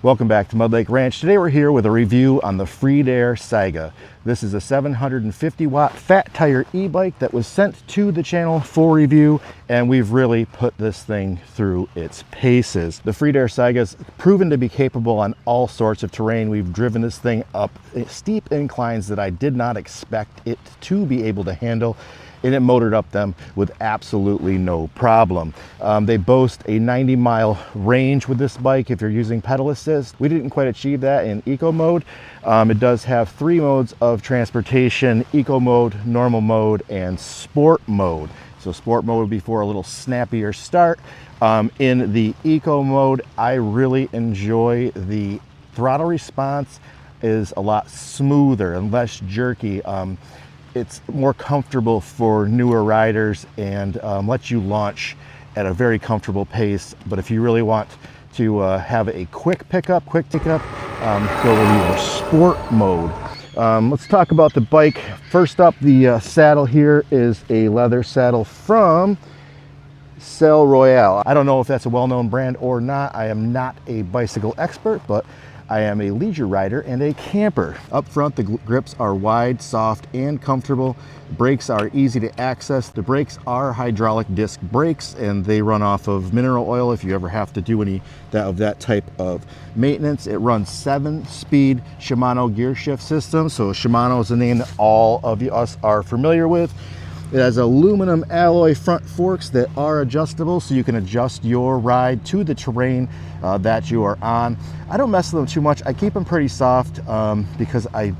Welcome back to Mud Lake Ranch. Today we're here with a review on the Freedare Saiga. This is a 750 watt fat tire e-bike that was sent to the channel for review, and we've really put this thing through its paces. The Freedare Saiga is proven to be capable on all sorts of terrain. We've driven this thing up steep inclines that I did not expect it to be able to handle, and it motored up them with absolutely no problem. They boast a 90-mile range with this bike if you're using pedal assist. We didn't quite achieve that in eco mode. It does have 3 modes of transportation: eco mode, normal mode, and sport mode. So sport mode would be for a little snappier start. In the eco mode, I really enjoy the throttle response is a lot smoother and less jerky. It's more comfortable for newer riders and lets you launch at a very comfortable pace. But if you really want to have a quick pickup, go with your sport mode. Let's talk about the bike. First up, the saddle here is a leather saddle from Sail Royale. I don't know if that's a well-known brand or not. I am not a bicycle expert, but I am a leisure rider and a camper. Up front, the grips are wide, soft, and comfortable. Brakes are easy to access. The brakes are hydraulic disc brakes, and they run off of mineral oil if you ever have to do any of that type of maintenance. It runs 7-speed Shimano gear shift system. So Shimano is a name that all of us are familiar with. It has aluminum alloy front forks that are adjustable, so you can adjust your ride to the terrain that you are on. I don't mess with them too much. I keep them pretty soft because I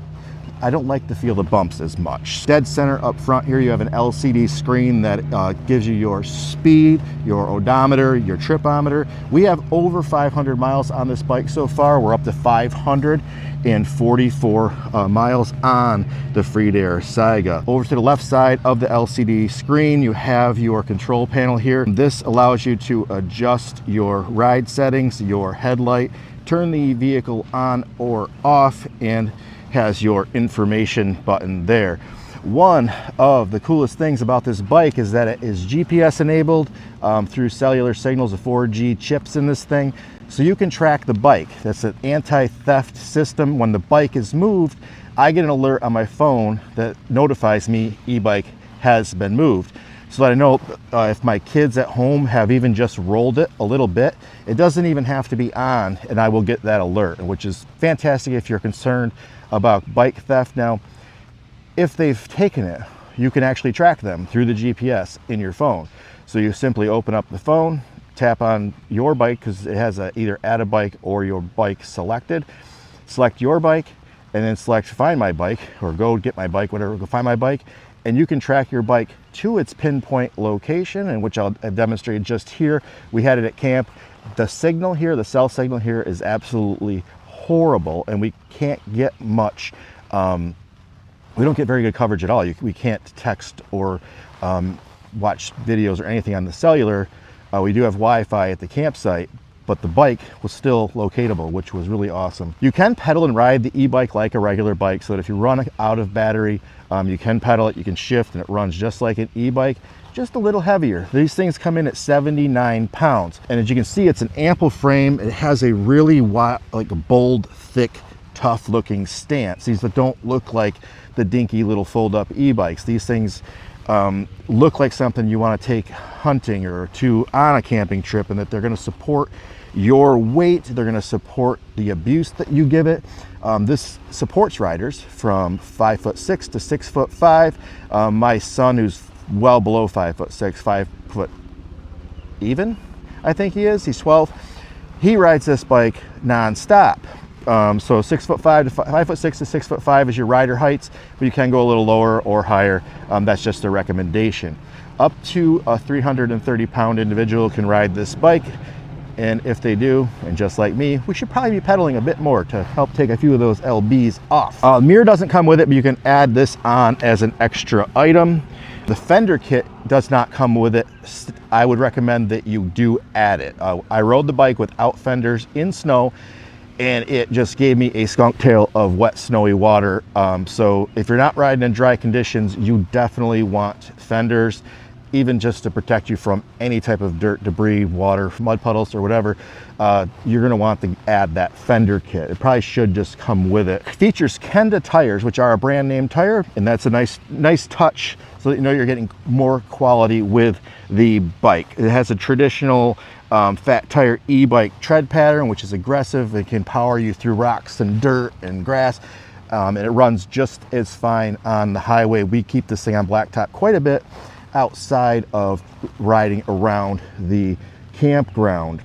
don't like to feel the bumps as much. Dead center up front here, you have an LCD screen that gives you your speed, your odometer, your tripometer. We have over 500 miles on this bike so far. We're up to 544 miles on the Freedare Saiga. Over to the left side of the LCD screen, you have your control panel here. This allows you to adjust your ride settings, your headlight, turn the vehicle on or off, and has your information button there. One of the coolest things about this bike is that it is GPS enabled through cellular signals, of 4G chips in this thing, so you can track the bike. That's an anti-theft system. When the bike is moved, I get an alert on my phone that notifies me e-bike has been moved, so that I know if my kids at home have even just rolled it a little bit, it doesn't even have to be on, and I will get that alert, which is fantastic if you're concerned about bike theft. Now, if they've taken it, you can actually track them through the GPS in your phone. So you simply open up the phone, tap on your bike, because it has either add a bike or your bike selected. Select your bike, and then select find my bike, or go get my bike, whatever, go find my bike, and you can track your bike to its pinpoint location, and which I've demonstrated just here. We had it at camp. The signal here, the cell signal here, is absolutely horrible, and we can't get much. We don't get very good coverage at all. We can't text or watch videos or anything on the cellular. We do have Wi-Fi at the campsite, but the bike was still locatable, which was really awesome. You can pedal and ride the e-bike like a regular bike, so that if you run out of battery, you can pedal it, you can shift, and it runs just like an e-bike, just a little heavier. These things come in at 79 pounds. And as you can see, it's an ample frame. It has a really wide, like a bold, thick, tough looking stance. These don't look like the dinky little fold up e-bikes. These things look like something you want to take hunting or on a camping trip, and that they're going to support your weight. They're going to support the abuse that you give it. This supports riders from 5'6" to 6'5". My son, who's well below 5'6", 5 foot even, I think he is. He's 12. He rides this bike non-stop. So 6'5" to 5'6" to 6'5" is your rider heights, but you can go a little lower or higher. That's just a recommendation. Up to a 330-pound individual can ride this bike, and if they do, and just like me, we should probably be pedaling a bit more to help take a few of those lbs off. Mirror doesn't come with it, but you can add this on as an extra item. The fender kit does not come with it. I would recommend that you do add it. I rode the bike without fenders in snow, and it just gave me a skunk tail of wet, snowy water. So if you're not riding in dry conditions, you definitely want fenders. even just to protect you from any type of dirt, debris, water, mud puddles, or whatever, you're going to want to add that fender kit. It probably should just come with it. Features Kenda tires, which are a brand name tire, and that's a nice touch, so that you know you're getting more quality with the bike. It has a traditional fat tire e-bike tread pattern, which is aggressive. It can power you through rocks and dirt and grass, and it runs just as fine on the highway. We keep this thing on blacktop quite a bit outside of riding around the campground.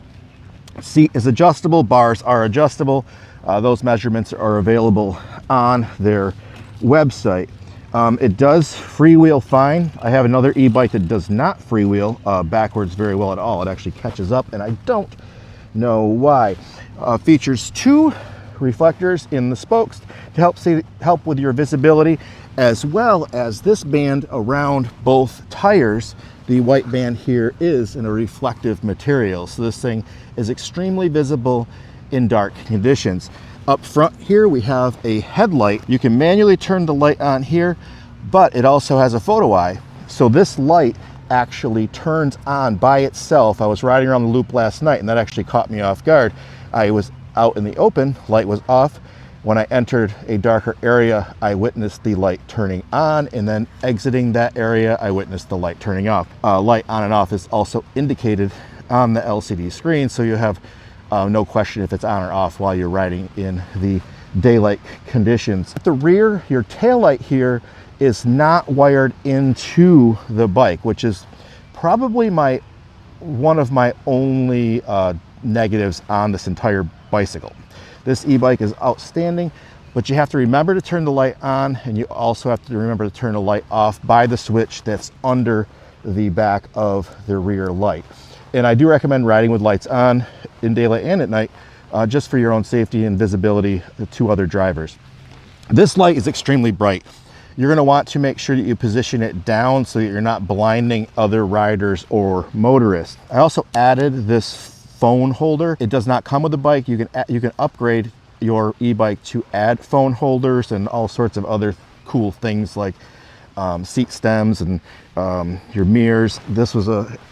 Seat is adjustable, bars are adjustable. Those measurements are available on their website. It does freewheel fine. I have another e-bike that does not freewheel backwards very well at all. It actually catches up, and I don't know why. Features 2 reflectors in the spokes to help with your visibility, as well as this band around both tires. The white band here is in a reflective material, so this thing is extremely visible in dark conditions. Up front here we have a headlight. You can manually turn the light on here, but it also has a photo eye, so this light actually turns on by itself. I was riding around the loop last night and that actually caught me off guard. I was out in the open, light was off. When I entered a darker area, I witnessed the light turning on, and then exiting that area, I witnessed the light turning off. Light on and off is also indicated on the LCD screen, so you have no question if it's on or off while you're riding in the daylight conditions. At the rear, your taillight here is not wired into the bike, which is probably one of my only negatives on this entire bicycle. This e-bike is outstanding, but you have to remember to turn the light on, and you also have to remember to turn the light off by the switch that's under the back of the rear light. And I do recommend riding with lights on in daylight and at night, just for your own safety and visibility to other drivers. This light is extremely bright. You're going to want to make sure that you position it down so that you're not blinding other riders or motorists. I also added this phone holder. It does not come with the bike. You can upgrade your e-bike to add phone holders and all sorts of other cool things like seat stems and your mirrors.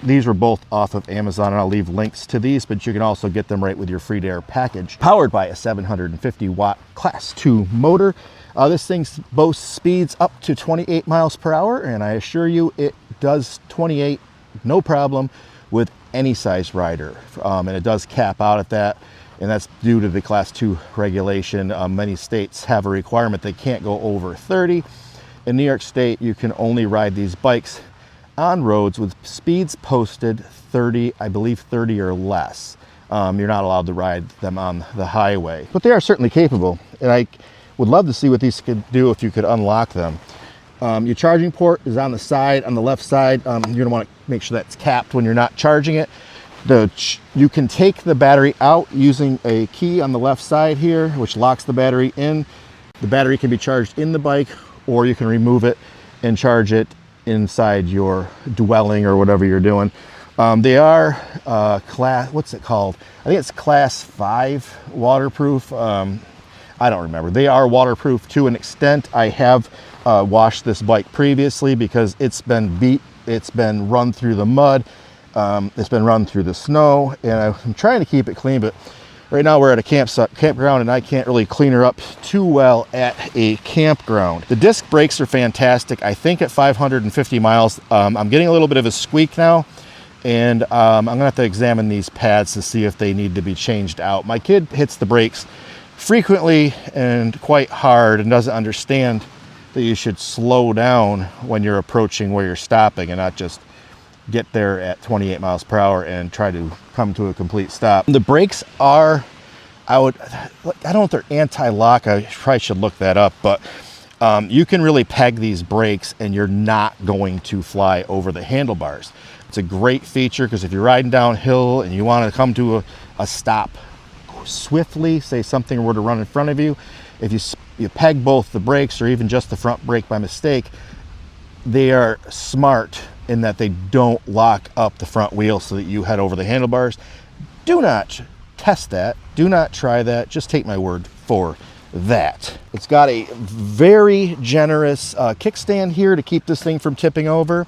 These were both off of Amazon, and I'll leave links to these, but you can also get them right with your Freedare package. Powered by a 750 watt class 2 motor. This thing boasts speeds up to 28 miles per hour, and I assure you it does 28 no problem with any size rider, and it does cap out at that, and that's due to the class 2 regulation. Many states have a requirement they can't go over 30. In New York State, you can only ride these bikes on roads with speeds posted 30, I believe 30 or less. You're not allowed to ride them on the highway, but they are certainly capable, and I would love to see what these could do if you could unlock them. Your charging port is on the side, on the left side. You're gonna want to make sure that's capped when you're not charging it. You can take the battery out using a key on the left side here, which locks the battery in. The battery can be charged in the bike, or you can remove it and charge it inside your dwelling or whatever you're doing. They are what's it called? I think it's class 5 waterproof. I don't remember. They are waterproof to an extent. I have washed this bike previously because it's been beat, it's been run through the mud, it's been run through the snow, and I'm trying to keep it clean, but right now we're at a campground and I can't really clean her up too well at a campground. The disc brakes are fantastic. I think at 550 miles, I'm getting a little bit of a squeak now, and I'm gonna have to examine these pads to see if they need to be changed out. My kid hits the brakes frequently and quite hard and doesn't understand that you should slow down when you're approaching where you're stopping and not just get there at 28 miles per hour and try to come to a complete stop. The brakes are, I don't know if they're anti-lock. I probably should look that up, but you can really peg these brakes and you're not going to fly over the handlebars. It's a great feature because if you're riding downhill and you want to come to a stop swiftly, say something were to run in front of you, if you peg both the brakes or even just the front brake by mistake, they are smart in that they don't lock up the front wheel so that you head over the handlebars. Do not test that. Do not try that. Just take my word for that. It's got a very generous kickstand here to keep this thing from tipping over.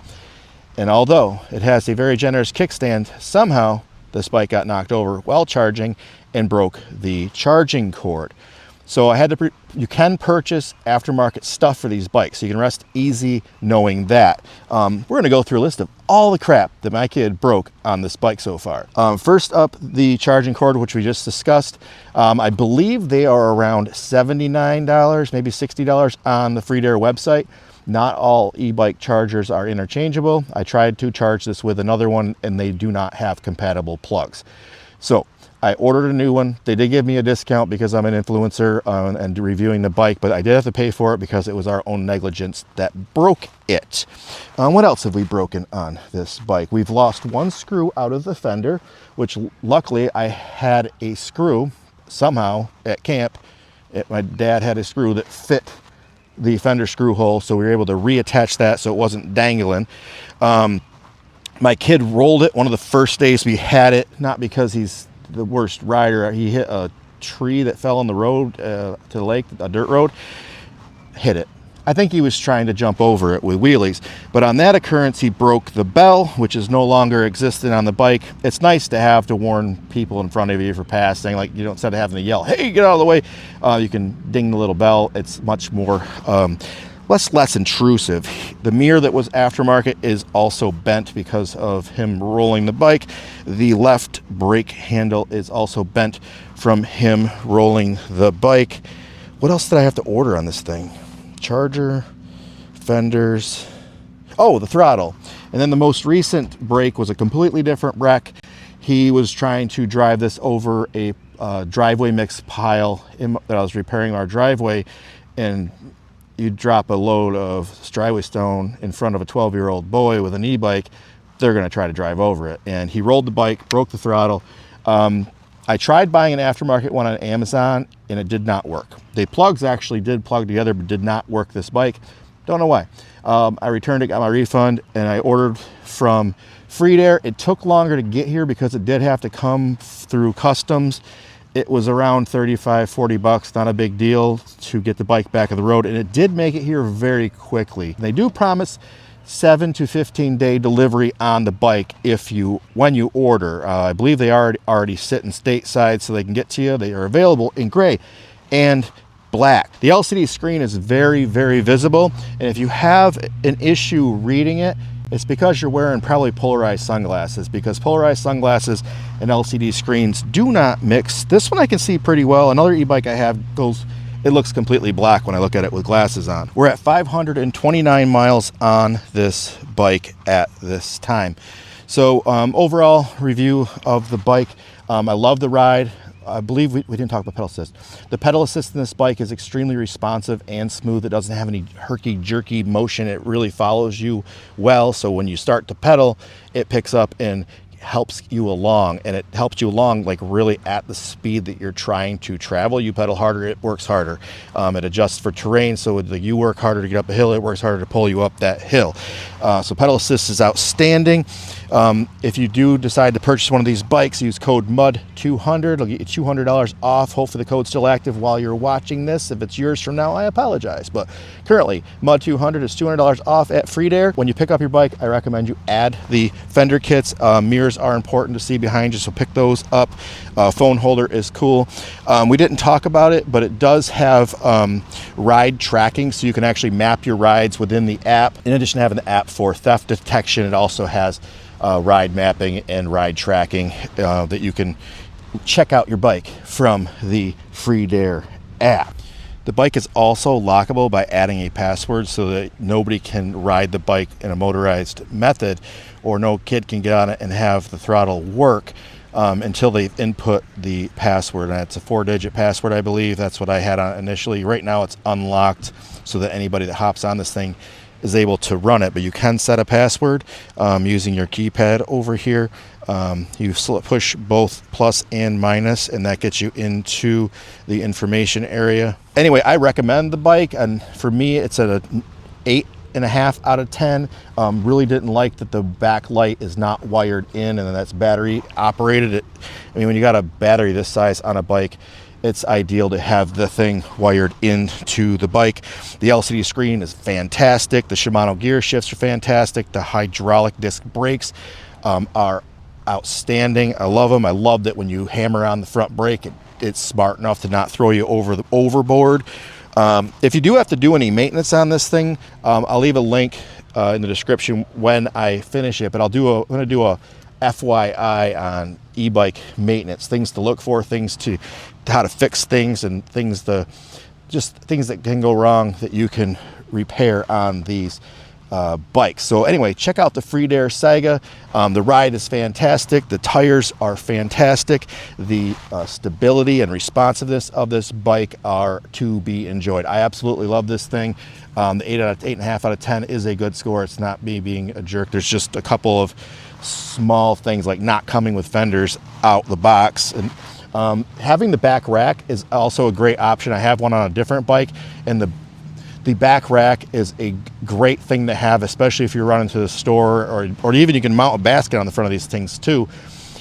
And although it has a very generous kickstand, somehow this bike got knocked over while charging and broke the charging cord. So I had to, you can purchase aftermarket stuff for these bikes, so you can rest easy knowing that. We're gonna go through a list of all the crap that my kid broke on this bike so far. First up, the charging cord, which we just discussed. I believe they are around $79, maybe $60 on the Freedare website. Not all e-bike chargers are interchangeable. I tried to charge this with another one and they do not have compatible plugs. So I ordered a new one. They did give me a discount because I'm an influencer and reviewing the bike, but I did have to pay for it because it was our own negligence that broke it. What else have we broken on this bike? We've lost one screw out of the fender, which luckily I had a screw somehow at camp. My dad had a screw that fit the fender screw hole, so we were able to reattach that so it wasn't dangling. My kid rolled it one of the first days we had it, not because he's the worst rider. He hit a tree that fell on the road to the lake, a dirt road, hit it. I think he was trying to jump over it with wheelies, but on that occurrence he broke the bell, which is no longer existent on the bike. It's nice to have to warn people in front of you for passing, like, you know, instead of having to yell, hey, get out of the way, you can ding the little bell. It's much more less intrusive. The mirror that was aftermarket is also bent because of him rolling the bike. The left brake handle is also bent from him rolling the bike. What else did I have to order on this thing? Charger, fenders, oh, the throttle. And then the most recent break was a completely different wreck. He was trying to drive this over a driveway mix pile that I was repairing our driveway, and you drop a load of driveway stone in front of a 12-year-old boy with an e-bike, they're going to try to drive over it. And he rolled the bike, broke the throttle. I tried buying an aftermarket one on Amazon and it did not work. The plugs actually did plug together but did not work this bike. Don't know why. I returned it, got my refund, and I ordered from Freedare. It took longer to get here because it did have to come through customs. It was around 35, 40 bucks, not a big deal to get the bike back on the road, and it did make it here very quickly. They do promise 7 to 15 day delivery on the bike when you order. I believe they are already sitting stateside so they can get to you. They are available in gray and black. The LCD screen is very, very visible, and if you have an issue reading it, it's because you're wearing probably polarized sunglasses, because polarized sunglasses and LCD screens do not mix. This one I can see pretty well. Another e-bike I have it looks completely black when I look at it with glasses on. We're at 529 miles on this bike at this time. So overall review of the bike, I love the ride. I believe we didn't talk about pedal assist. The pedal assist in this bike is extremely responsive and smooth. It doesn't have any herky-jerky motion. It really follows you well. So when you start to pedal, it picks up and helps you along, and it helps you along like really at the speed that you're trying to travel. You pedal harder, it works harder. It adjusts for terrain, so you work harder to get up a hill, it works harder to pull you up that hill. So pedal assist is outstanding. If you do decide to purchase one of these bikes, use code MUD200. It'll get you $200 off. Hopefully the code's still active while you're watching this. If it's yours from now, I apologize. But currently, MUD200 is $200 off at Freedare. When you pick up your bike, I recommend you add the fender kits. Mirrors are important to see behind you, so pick those up. Phone holder is cool. We didn't talk about it, but it does have ride tracking, so you can actually map your rides within the app. In addition to having the app for theft detection, it also has ride mapping and ride tracking that you can check out your bike from the Freedare app. The bike is also lockable by adding a password so that nobody can ride the bike in a motorized method, or no kid can get on it and have the throttle work until they input the password. And it's a 4-digit password, I believe. That's what I had on initially. Right now it's unlocked so that anybody that hops on this thing is able to run it, but you can set a password using your keypad over here. You push both plus and minus, and that gets you into the information area. Anyway, I recommend the bike, and for me it's at an 8.5 out of 10. Really didn't like that the back light is not wired in and that's battery operated. I mean, when you got a battery this size on a bike, it's ideal to have the thing wired into the bike. The LCD screen is fantastic. The Shimano gear shifts are fantastic. The hydraulic disc brakes are outstanding. I love them. I love that when you hammer on the front brake, it's smart enough to not throw you overboard. If you do have to do any maintenance on this thing, I'll leave a link in the description when I finish it, but I'm going to do a FYI on e-bike maintenance, things to look for, things to how to fix things, and things that can go wrong that you can repair on these bikes. So anyway, check out the Freedare Saiga. The ride is fantastic. The tires are fantastic. The stability and responsiveness of this bike are to be enjoyed. I absolutely love this thing. The 8.5 out of 10 is a good score. It's not me being a jerk. There's just a couple of small things like not coming with fenders out the box, and having the back rack is also a great option. I have one on a different bike, and the back rack is a great thing to have, especially if you're running to the store, or even you can mount a basket on the front of these things too,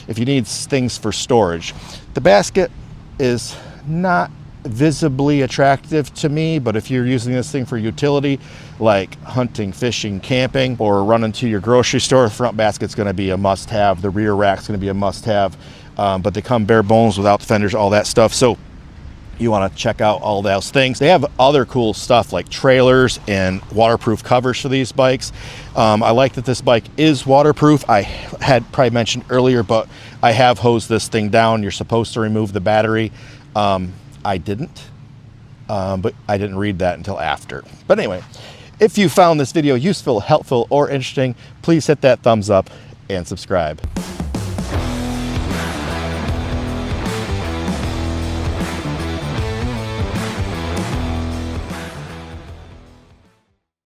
if you need things for storage. The basket is not visibly attractive to me, but if you're using this thing for utility like hunting, fishing, camping, or running to your grocery store, the front basket's going to be a must-have. The rear rack's going to be a must-have, but they come bare bones without the fenders, all that stuff. So you want to check out all those things. They have other cool stuff like trailers and waterproof covers for these bikes. I like that this bike is waterproof. I had probably mentioned earlier, but I have hosed this thing down. You're supposed to remove the battery. I didn't, but I didn't read that until after. But anyway, if you found this video useful, helpful, or interesting, please hit that thumbs up and subscribe.